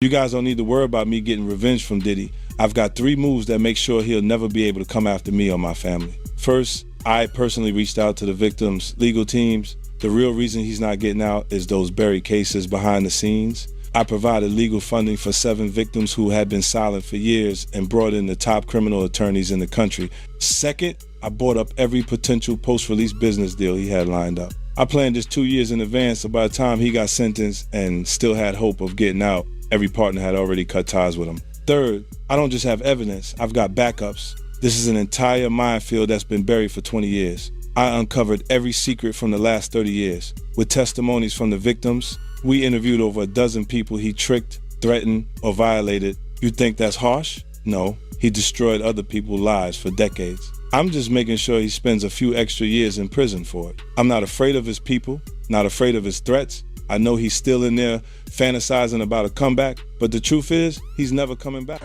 You guys don't need to worry about me getting revenge from Diddy. I've got 3 moves that make sure he'll never be able to come after me or my family. First, I personally reached out to the victims' legal teams. The real reason he's not getting out is those buried cases behind the scenes. I provided legal funding for 7 victims who had been silent for years and brought in the top criminal attorneys in the country. Second, I bought up every potential post-release business deal he had lined up. I planned this 2 years in advance, so by the time he got sentenced and still had hope of getting out, every partner had already cut ties with him. Third, I don't just have evidence, I've got backups. This is an entire minefield that's been buried for 20 years. I uncovered every secret from the last 30 years. With testimonies from the victims, we interviewed over a dozen people he tricked, threatened, or violated. You think that's harsh? No, he destroyed other people's lives for decades. I'm just making sure he spends a few extra years in prison for it. I'm not afraid of his people, not afraid of his threats. I know he's still in there fantasizing about a comeback, but the truth is, he's never coming back.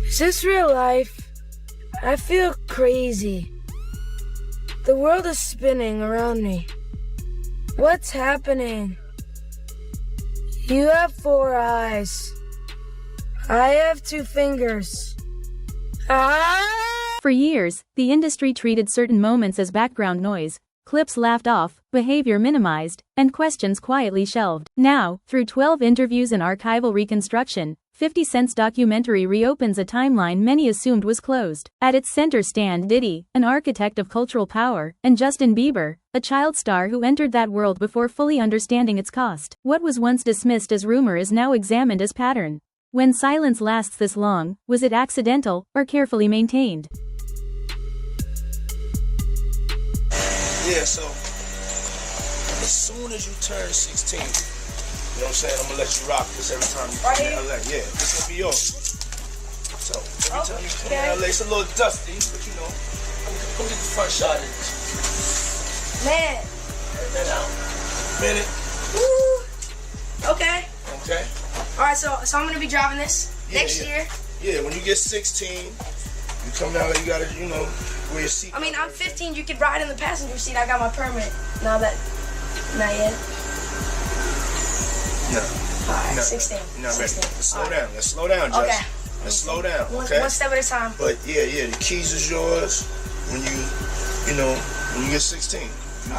Is this real life? I feel crazy. The world is spinning around me. What's happening? You have 4 eyes. I have 2 fingers. Ah! For years, the industry treated certain moments as background noise, clips laughed off, behavior minimized, and questions quietly shelved. Now, through 12 interviews and archival reconstruction, 50 Cent's documentary reopens a timeline many assumed was closed. At its center stand Diddy, an architect of cultural power, and Justin Bieber, a child star who entered that world before fully understanding its cost. What was once dismissed as rumor is now examined as pattern. When silence lasts this long, was it accidental or carefully maintained? Yeah, so as soon as you turn 16, you know what I'm saying, I'm gonna let you rock this every time you come to LA. Yeah, this gonna be yours. So every time you come to LA, it's a little dusty, but you know, come get the front shot of this. Man. Turn that out. Minute. Woo. Okay. Okay. Alright, so I'm gonna be driving this next year. Yeah, when you get 16, you come down there, you gotta, you know, wear your seat. I mean, I'm 15, you could ride in the passenger seat. I got my permit. Not yet. No. Alright, 16. You're not ready. 16. Let's slow down. Let's slow down, Justin. Okay. Let's slow down, okay? One step at a time. But yeah, the keys is yours when you get 16. You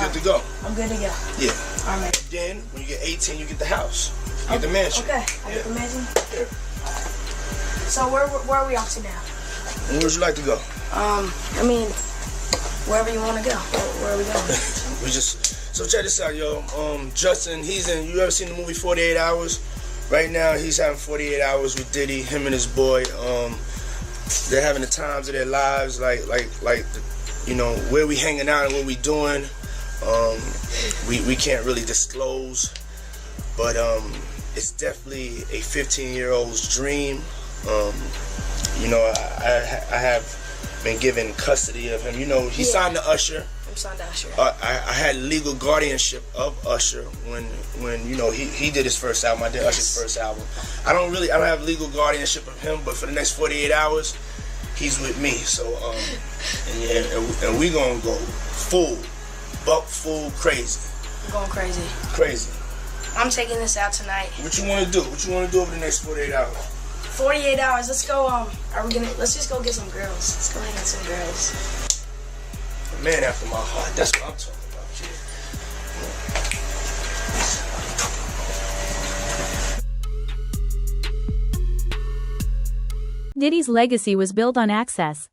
good to go. I'm good to go. Yeah. Alright. Then, when you get 18, you get the house. You get the mansion. Okay. I get the mansion? Yeah. So where are we off to now? And where would you like to go? I mean, wherever you want to go. Where are we going? So check this out, yo. Justin, you ever seen the movie 48 Hours? Right now, he's having 48 hours with Diddy, him and his boy. They're having the times of their lives, like, you know, where we hanging out and what we doing. We can't really disclose, but it's definitely a 15-year-old's dream. You know, I have been given custody of him. You know, he signed to Usher. I'm signed to Usher. I had legal guardianship of Usher when you know he did his first album. I did Usher's first album. I don't have legal guardianship of him, but for the next 48 hours, he's with me. So and we gonna go full crazy. I'm going crazy. Crazy. I'm taking this out tonight. What you wanna do? What you wanna do over the next 48 hours? 48 hours. Let's go. Let's just go get some girls. Let's go hang out with some girls. A man after my heart. That's what I'm talking about, kid. Diddy's legacy was built on access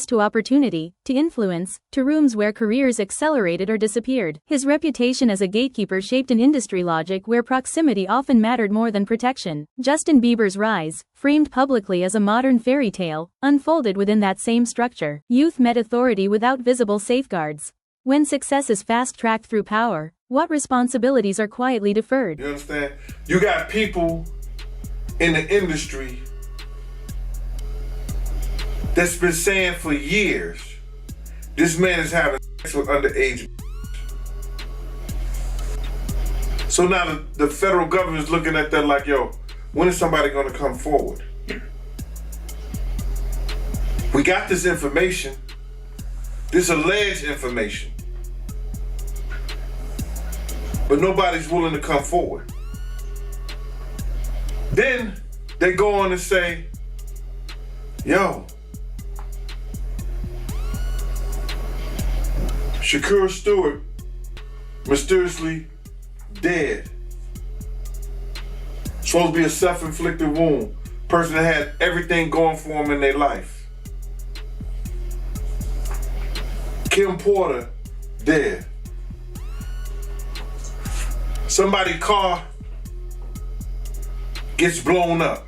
to opportunity, to influence, to rooms where careers accelerated or disappeared. His reputation as a gatekeeper shaped an industry logic where proximity often mattered more than protection. Justin Bieber's rise, framed publicly as a modern fairy tale, unfolded within that same structure. Youth met authority without visible safeguards. When success is fast-tracked through power, what responsibilities are quietly deferred? You understand? You got people in the industry that's been saying for years, this man is having sex with underage. So now the federal government is looking at that like, yo, when is somebody gonna come forward? We got this information, this alleged information, but nobody's willing to come forward. Then they go on and say, yo, Shakur Stewart mysteriously dead. Supposed to be a self-inflicted wound. Person that had everything going for him in their life. Kim Porter dead. Somebody's car gets blown up.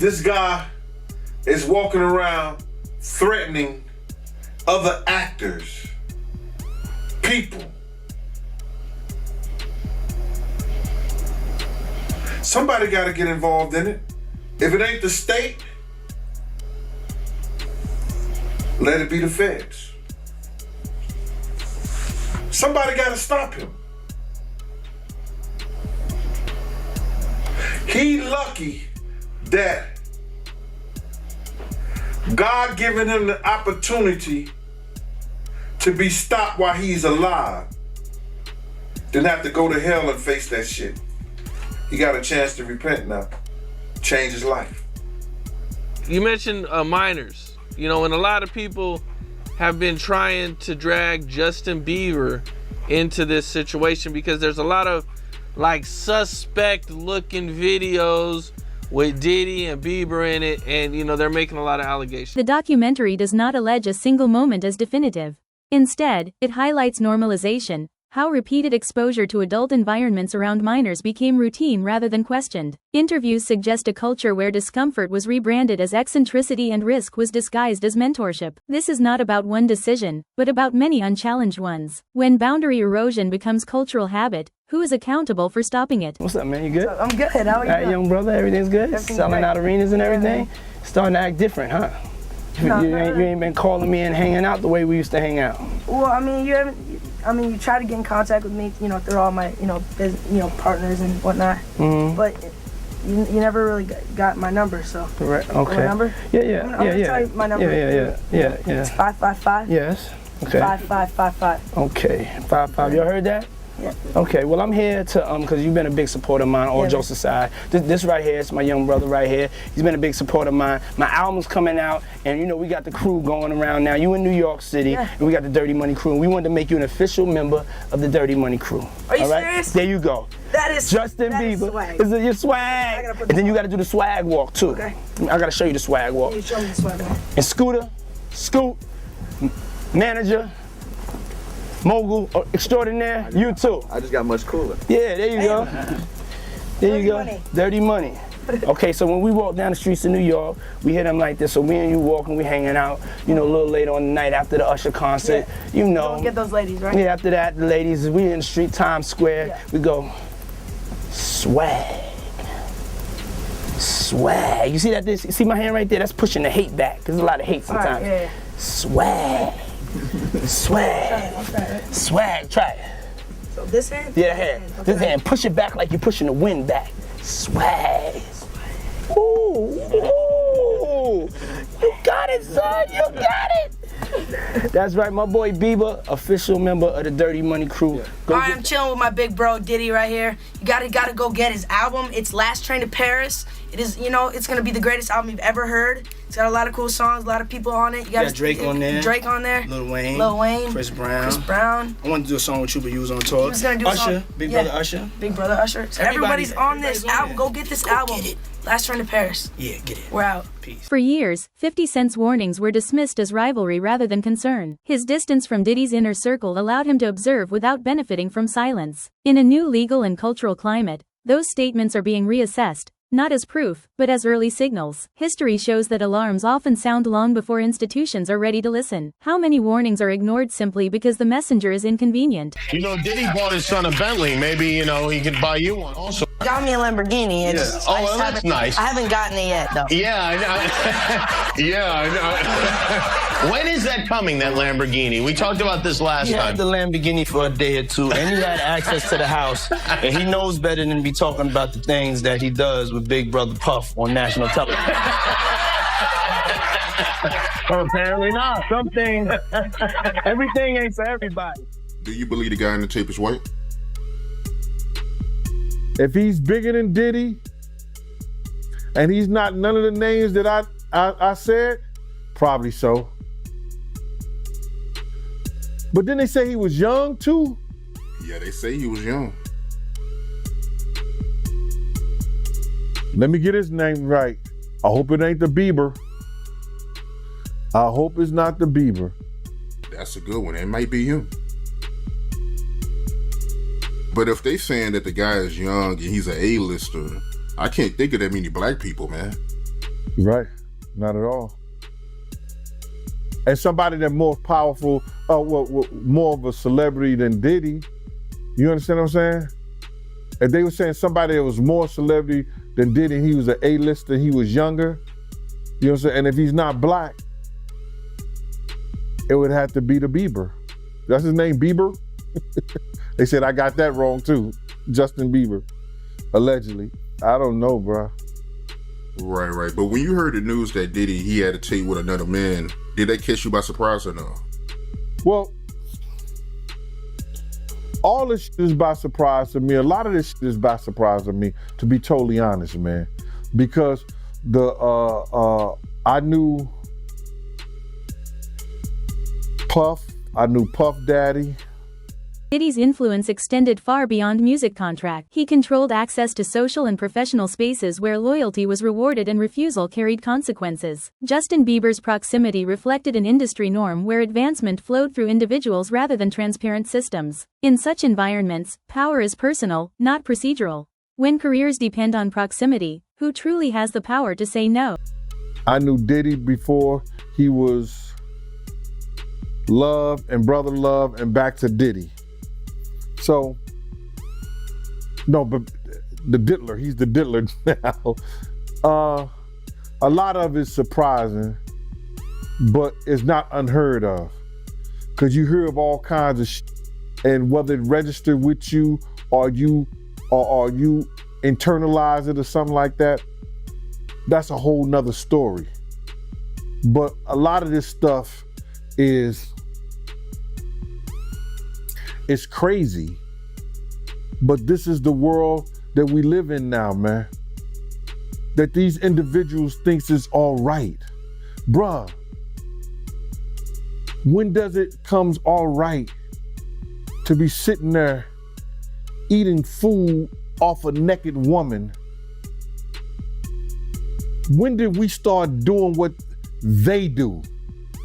This guy is walking around threatening other actors, people. Somebody got to get involved in it. If it ain't the state, let it be the feds. Somebody got to stop him. He lucky that God given him the opportunity to be stopped while he's alive, then have to go to hell and face that shit. He got a chance to repent now, change his life. You mentioned minors, you know, and a lot of people have been trying to drag Justin Bieber into this situation because there's a lot of like suspect looking videos with Diddy and Bieber in it, and you know, they're making a lot of allegations. The documentary does not allege a single moment as definitive. Instead, it highlights normalization, how repeated exposure to adult environments around minors became routine rather than questioned. Interviews suggest a culture where discomfort was rebranded as eccentricity and risk was disguised as mentorship. This is not about one decision, but about many unchallenged ones. When boundary erosion becomes cultural habit, who is accountable for stopping it? What's up, man? You good? I'm good. How are you? All right, young brother, everything's good? Everything's Selling great. out arenas and everything? Yeah. Starting to act different, huh? No, you ain't been calling me and hanging out the way we used to hang out. Well, I mean, you try to get in contact with me, you know, through all my, partners and whatnot. Mm-hmm. But you never really got my number, so. Right, okay. My number? Yeah. I'm gonna tell you my number. Yeah. It's 555. Yes. Okay. 5555. Okay. 55. You heard that? Yeah. Okay, well I'm here to because you've been a big supporter of mine, all jokes aside. This right here is my young brother right here. He's been a big supporter of mine. My album's coming out, and you know we got the crew going around now. You in New York City, and we got the Dirty Money crew, and we wanted to make you an official member of the Dirty Money crew. Are you all right? serious? There you go. That is Justin Bieber. swag. This is your swag. And then you got to do the swag walk too. Okay. I got to show you the swag walk. You show me the swag walk. And Scooter, Scoot, manager, mogul extraordinaire, you too. I just got much cooler. Yeah, there you go. There you go. Money. Dirty money. Okay, so when we walk down the streets of New York, we hit them like this. So me and you walking, we hanging out, you know, a little later on the night after the Usher concert. Yeah. You know. Don't get those ladies, right? Yeah, after that, the ladies, we in the street, Times Square. Yeah. We go, swag. Swag. You see that? You see my hand right there? That's pushing the hate back. There's a lot of hate sometimes. Right, yeah. Swag. Swag. Swag. Try it. So this hand? Yeah, hand. Okay. This hand. Push it back like you're pushing the wind back. Swag. Ooh. Ooh. You got it, son. You got it. That's right, my boy Bieber, official member of the Dirty Money crew. All right, I'm chilling with my big bro Diddy right here. You gotta go get his album. It's Last Train to Paris. It is, it's gonna be the greatest album you've ever heard. It's got a lot of cool songs, a lot of people on it. You got Drake on there. Drake on there. Lil Wayne. Chris Brown. I wanted to do a song with you, but you was on tour. He was gonna do a song. Big Brother Usher. Big Brother Usher. So everybody's on this album. Go get this album. Get it. Last Train to Paris. Yeah, get it. We're out. Peace. For years, 50 Cent's warnings were dismissed as rivalry rather than concern. His distance from Diddy's inner circle allowed him to observe without benefiting from silence. In a new legal and cultural climate, those statements are being reassessed, not as proof, but as early signals. History shows that alarms often sound long before institutions are ready to listen. How many warnings are ignored simply because the messenger is inconvenient? You know, Diddy bought his son a Bentley. Maybe, you know, he could buy you one also. Got me a Lamborghini. And Yeah. Oh, well, that's nice. I haven't gotten it yet, though. Yeah, I know. Yeah, I know. When is that coming, that Lamborghini? We talked about this last He time. had the Lamborghini for a day or two, and he had access to the house, and he knows better than to be talking about the things that he does with Big Brother Puff on national television. Well, apparently not. Something, everything ain't for everybody. Do you believe the guy in the tape is white? If he's bigger than Diddy, and he's not none of the names that I said, probably so. But then they say he was young too. Yeah, they say he was young. Let me get his name right. I hope it ain't the Bieber. I hope it's not the Bieber. That's a good one. It might be him. But if they saying that the guy is young and he's an A-lister, I can't think of that many black people, man. Right, not at all. And somebody that's more powerful, more of a celebrity than Diddy, you understand what I'm saying? If they were saying somebody that was more celebrity than Diddy, he was an A-lister, he was younger, you know what I'm saying? And if he's not black, it would have to be the Bieber. That's his name, Bieber? They said I got that wrong too. Justin Bieber, allegedly. I don't know, bro. Right. But when you heard the news that Diddy, he had a tape with another man, did that catch you by surprise or no? Well, all this shit is by surprise to me. A lot of this shit is by surprise to me, to be totally honest, man. Because I knew Puff, I knew Puff Daddy. Diddy's influence extended far beyond music contract. He controlled access to social and professional spaces where loyalty was rewarded and refusal carried consequences. Justin Bieber's proximity reflected an industry norm where advancement flowed through individuals rather than transparent systems. In such environments, power is personal, not procedural. When careers depend on proximity, who truly has the power to say no? I knew Diddy before he was Love and Brother Love and back to Diddy. So, no, but the diddler, he's the diddler now. A lot of it's surprising, but it's not unheard of. Because you hear of all kinds of shit, and whether it registered with you or you internalize it or something like that, that's a whole nother story. But a lot of this stuff it's crazy, but this is the world that we live in now, man. That these individuals thinks it's all right. Bruh, when does it comes all right to be sitting there eating food off a naked woman? When did we start doing what they do?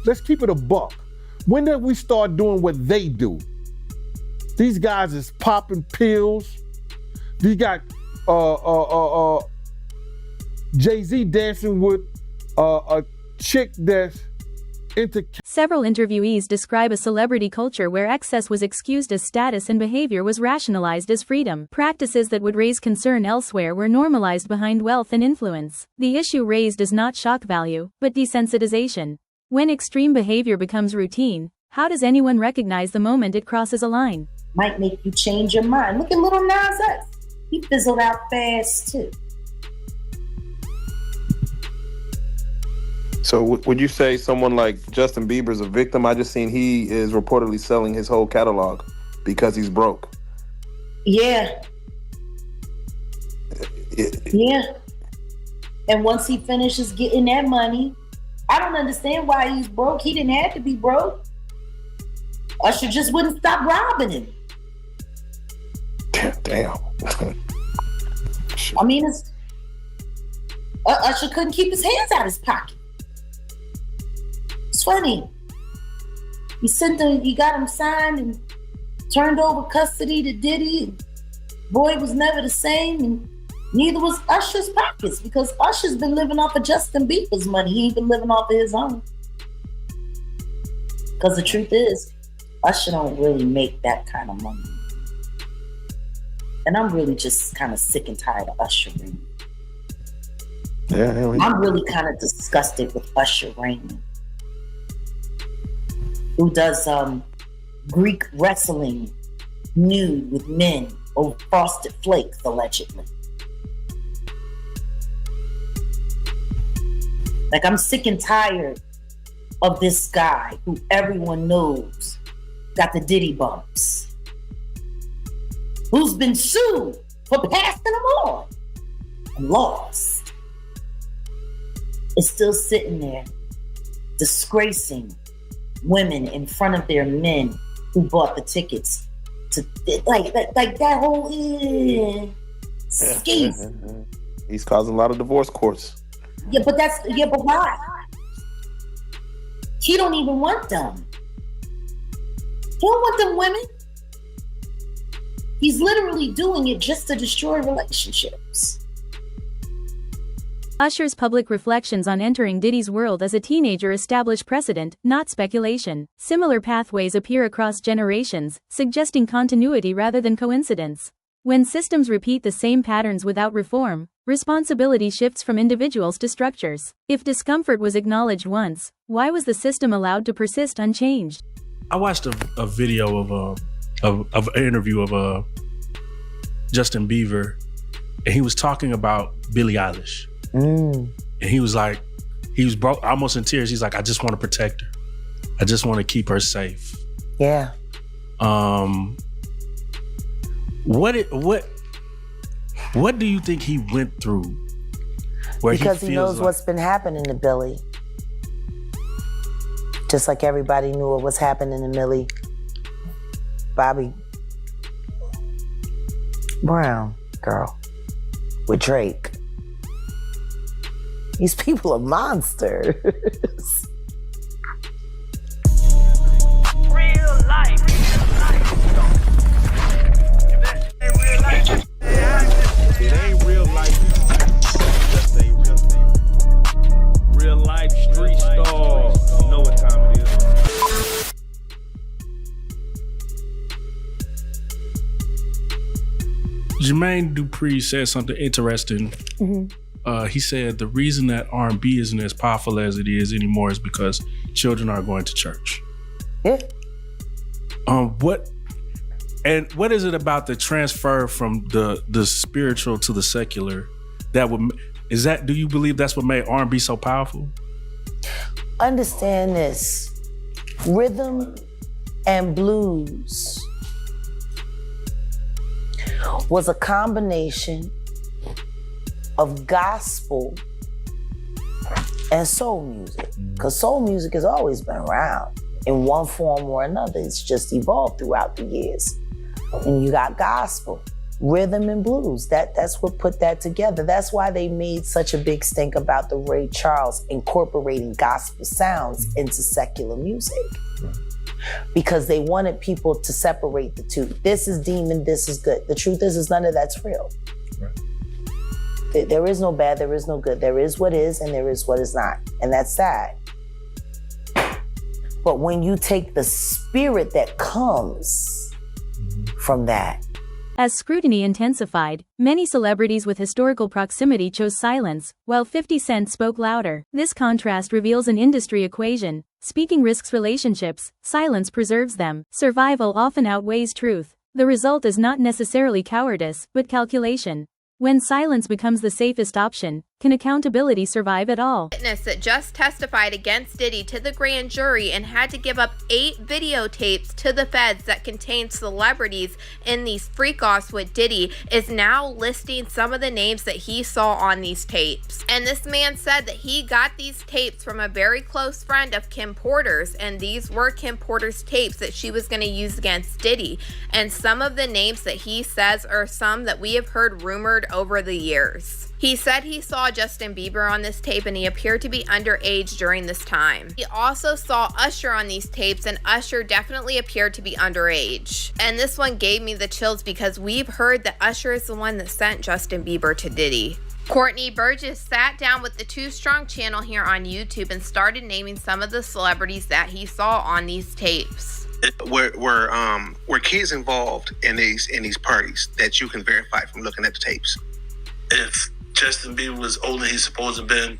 Let's keep it a buck. When did we start doing what they do? These guys is popping pills. These got Jay-Z dancing with a chick that's into... Several interviewees describe a celebrity culture where excess was excused as status and behavior was rationalized as freedom. Practices that would raise concern elsewhere were normalized behind wealth and influence. The issue raised is not shock value, but desensitization. When extreme behavior becomes routine, how does anyone recognize the moment it crosses a line? Might make you change your mind. Look at Lil Nas X. He fizzled out fast too. So would you say someone like Justin Bieber is a victim? I just seen he is reportedly selling his whole catalog because he's broke. Yeah. Yeah. And once he finishes getting that money, I don't understand why he's broke. He didn't have to be broke. Usher just wouldn't stop robbing him. Damn. I mean, Usher couldn't keep his hands out of his pocket. It's funny. He got him signed and turned over custody to Diddy. Boy was never the same. And Neither was Usher's pockets, because Usher's been living off of Justin Bieber's money. He ain't been living off of his own. Because the truth is, Usher don't really make that kind of money. And I'm really just kind of sick and tired of Usher Raymond. Yeah, I'm really kind of disgusted with Usher Raymond, who does Greek wrestling nude with men over Frosted Flakes, allegedly. Like, I'm sick and tired of this guy who everyone knows got the Diddy bumps, who's been sued for passing them on and lost. Is still sitting there disgracing women in front of their men who bought the tickets to like that whole scheme. He's causing a lot of divorce courts. But why? He don't even want them. He don't want them women. He's literally doing it just to destroy relationships. Usher's public reflections on entering Diddy's world as a teenager establish precedent, not speculation. Similar pathways appear across generations, suggesting continuity rather than coincidence. When systems repeat the same patterns without reform, responsibility shifts from individuals to structures. If discomfort was acknowledged once, why was the system allowed to persist unchanged? I watched a video of an interview of Justin Bieber, and he was talking about Billie Eilish. And he was broke, almost in tears. He's like, I just want to protect her. I just want to keep her safe. Yeah. What do you think he went through? Because he knows what's been happening to Billie. Just like everybody knew what was happening to Millie Bobby Brown girl with Drake. These people are monsters. Real life. It ain't real life. Just a real life street star. You know what time it is. Jermaine Dupri said something interesting. Mm-hmm. He said the reason that R&B isn't as powerful as it is anymore is because children are going to church. Yeah. What is it about the transfer from the spiritual to the secular do you believe that's what made R&B so powerful? Understand this. Rhythm and blues was a combination of gospel and soul music. Because soul music has always been around in one form or another. It's just evolved throughout the years. And you got gospel, rhythm and blues. That's what put that together. That's why they made such a big stink about the Ray Charles incorporating gospel sounds into secular music. Because they wanted people to separate the two. This is demon, this is good. The truth is none of that's real. There is no bad, there is no good. There is what is and there is what is not. And that's sad. But when you take the spirit that comes from that. As scrutiny intensified, many celebrities with historical proximity chose silence, while 50 Cent spoke louder. This contrast reveals an industry equation. Speaking risks relationships, silence preserves them. Survival often outweighs truth. The result is not necessarily cowardice, but calculation. When silence becomes the safest option, can accountability survive at all? Witness that just testified against Diddy to the grand jury and had to give up 8 videotapes to the feds that contained celebrities in these freak-offs with Diddy is now listing some of the names that he saw on these tapes. And this man said that he got these tapes from a very close friend of Kim Porter's, and these were Kim Porter's tapes that she was going to use against Diddy. And some of the names that he says are some that we have heard rumored over the years. He said he saw Justin Bieber on this tape and he appeared to be underage during this time. He also saw Usher on these tapes and Usher definitely appeared to be underage. And this one gave me the chills because we've heard that Usher is the one that sent Justin Bieber to Diddy. Courtney Burgess sat down with the Too Strong channel here on YouTube and started naming some of the celebrities that he saw on these tapes. Were kids involved in these parties that you can verify from looking at the tapes? If Justin Bieber was older than he's supposed to have been,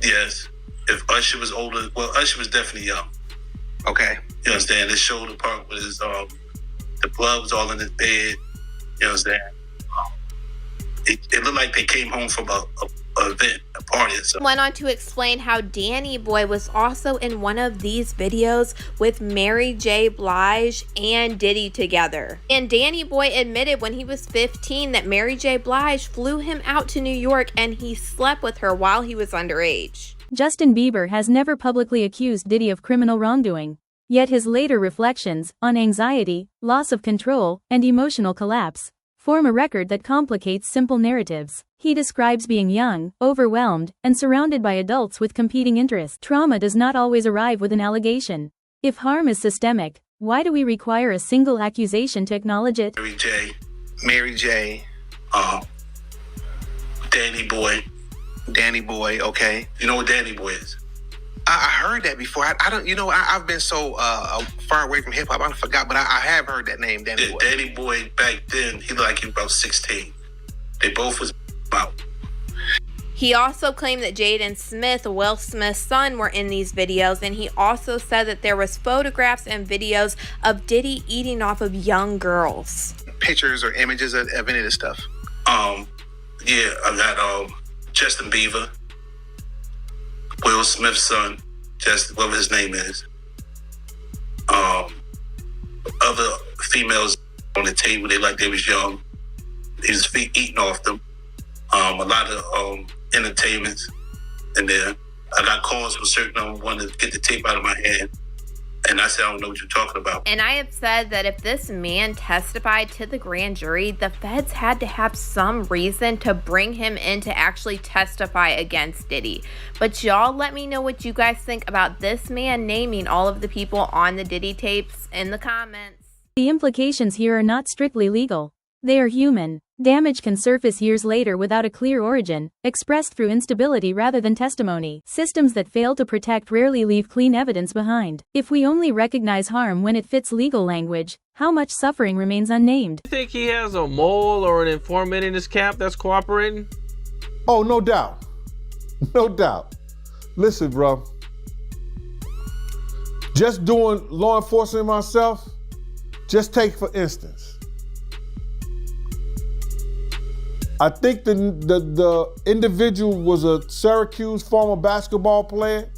yes. If Usher was older, well, Usher was definitely young. Okay. You understand? They showed the part with his, the blood was all in his bed. You understand? It looked like they came home from a event, a party or something. Went on to explain how Danny Boy was also in one of these videos with Mary J. Blige and Diddy together. And Danny Boy admitted when he was 15 that Mary J. Blige flew him out to New York and he slept with her while he was underage. Justin Bieber has never publicly accused Diddy of criminal wrongdoing. Yet his later reflections on anxiety, loss of control, and emotional collapse form a record that complicates simple narratives. He describes being young, overwhelmed, and surrounded by adults with competing interests. Trauma does not always arrive with an allegation. If harm is systemic, why do we require a single accusation to acknowledge it? Mary J. Danny Boy, okay. You know what Danny Boy is? I heard that before. I don't, I've been so far away from hip hop, I forgot, but I have heard that name, Danny Boy. Danny Boy, back then, he looked like he was about 16. They both was about. He also claimed that Jaden Smith, Will Smith's son, were in these videos, and he also said that there was photographs and videos of Diddy eating off of young girls. Pictures or images of any of this stuff? Yeah, I got Justin Bieber, Will Smith's son, whatever his name is. Other females on the table, they was young. He was eating off them. A lot of entertainments in there. I got calls from certain of them wanting to get the tape out of my hand. And I said, I don't know what you're talking about. And I have said that if this man testified to the grand jury, the feds had to have some reason to bring him in to actually testify against Diddy. But y'all let me know what you guys think about this man naming all of the people on the Diddy tapes in the comments. The implications here are not strictly legal. They are human. Damage can surface years later without a clear origin, expressed through instability rather than testimony. Systems that fail to protect rarely leave clean evidence behind. If we only recognize harm when it fits legal language, how much suffering remains unnamed? You think he has a mole or an informant in his camp that's cooperating? Oh, no doubt. No doubt. Listen, bro. Just doing law enforcement myself, just take for instance. I think the individual was a Syracuse former basketball player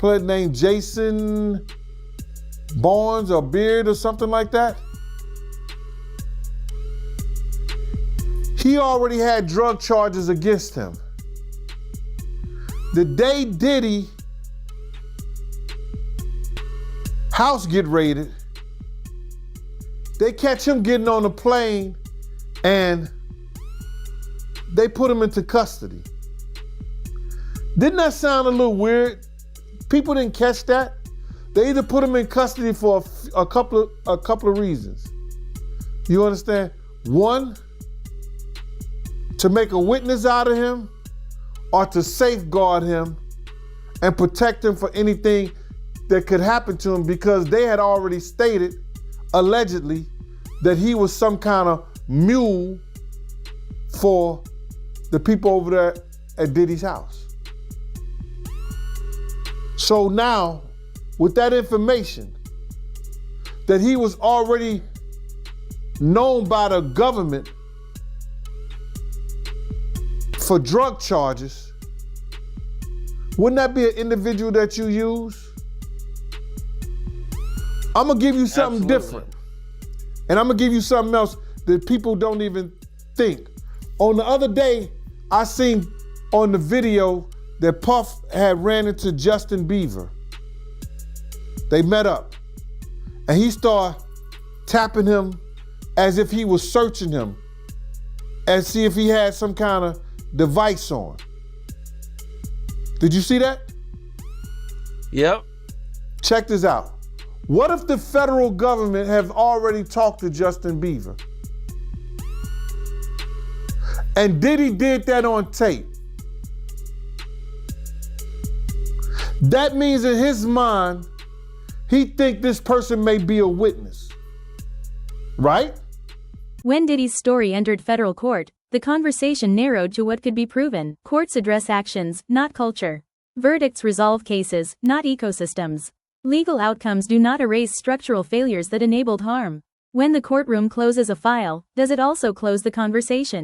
named Jason Barnes or Beard or something like that. He already had drug charges against him. The day Diddy house get raided, they catch him getting on a plane and they put him into custody. Didn't that sound a little weird? People didn't catch that. They either put him in custody for a couple of reasons. You understand? One, to make a witness out of him, or to safeguard him and protect him for anything that could happen to him, because they had already stated, allegedly, that he was some kind of mule for the people over there at Diddy's house. So now, with that information, that he was already known by the government for drug charges, wouldn't that be an individual that you use? I'm gonna give you something different. And I'm gonna give you something else that people don't even think. On the other day, I seen on the video that Puff had ran into Justin Bieber. They met up. And he started tapping him as if he was searching him and see if he had some kind of device on. Did you see that? Yep. Check this out. What if the federal government have already talked to Justin Bieber? And Diddy did that on tape. That means in his mind, he think this person may be a witness. Right? When Diddy's story entered federal court, the conversation narrowed to what could be proven. Courts address actions, not culture. Verdicts resolve cases, not ecosystems. Legal outcomes do not erase structural failures that enabled harm. When the courtroom closes a file, does it also close the conversation?